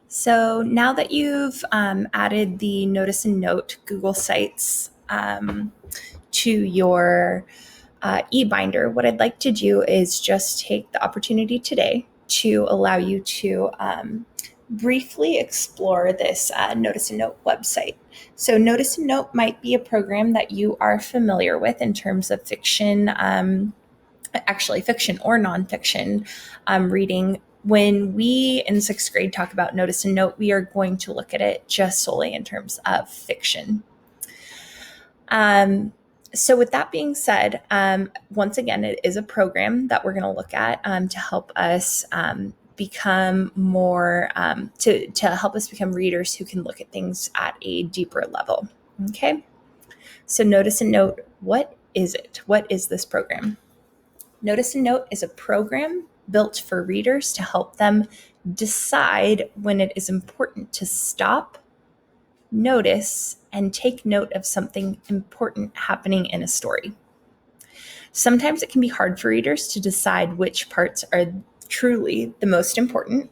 So now that you've added the Notice and Note Google Sites to your eBinder, what I'd like to do is just take the opportunity today to allow you to briefly explore this Notice and Note website. So Notice and Note might be a program that you are familiar with in terms of fiction, actually fiction or nonfiction reading. When we in sixth grade talk about Notice and Note, we are going to look at it just solely in terms of fiction. So with that being said, once again, it is a program that we're going to look at to help us become more, to help us become readers who can look at things at a deeper level. Okay. So Notice and Note, what is it? What is this program? Notice and Note is a program built for readers to help them decide when it is important to stop, notice, and take note of something important happening in a story. Sometimes it can be hard for readers to decide which parts are truly the most important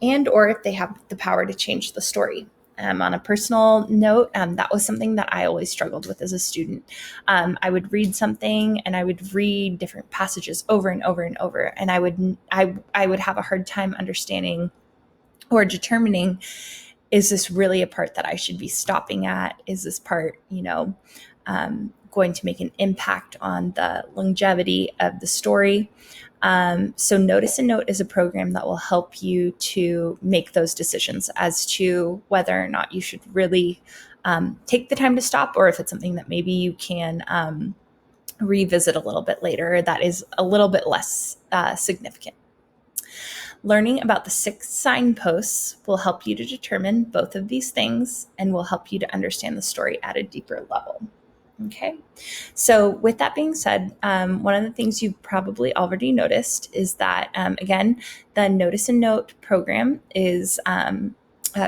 and or if they have the power to change the story. On a personal note, that was something that I always struggled with as a student. I would read something and I would read different passages over and over and over, and I would have a hard time understanding or determining, is this really a part that I should be stopping at? Is this part, going to make an impact on the longevity of the story? So Notice and Note is a program that will help you to make those decisions as to whether or not you should really take the time to stop, or if it's something that maybe you can revisit a little bit later that is a little bit less significant. Learning about the 6 signposts will help you to determine both of these things and will help you to understand the story at a deeper level. Okay, so with that being said, one of the things you've probably already noticed is that, again, the Notice and Note program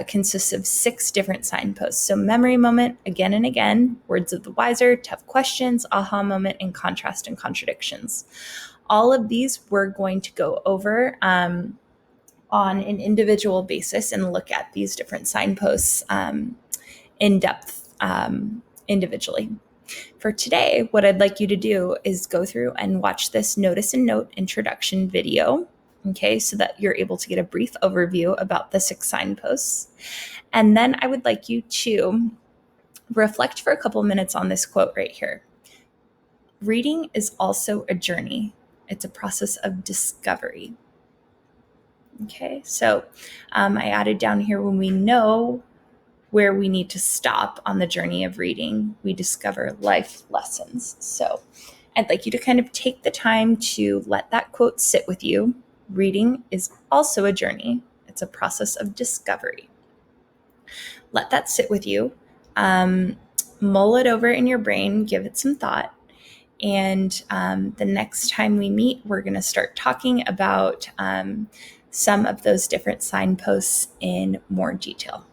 consists of 6 different signposts. So memory moment, again and again, words of the wiser, tough questions, aha moment, and contrast and contradictions. All of these we're going to go over on an individual basis and look at these different signposts in depth individually. For today, what I'd like you to do is go through and watch this Notice and Note introduction video, okay, so that you're able to get a brief overview about the 6 signposts. And then I would like you to reflect for a couple minutes on this quote right here. Reading is also a journey. It's a process of discovery. Okay, so I added down here, when we know where we need to stop on the journey of reading, we discover life lessons. So I'd like you to kind of take the time to let that quote sit with you. Reading is also a journey. It's a process of discovery. Let that sit with you. Mull it over in your brain, give it some thought. And the next time we meet, we're going to start talking about some of those different signposts in more detail.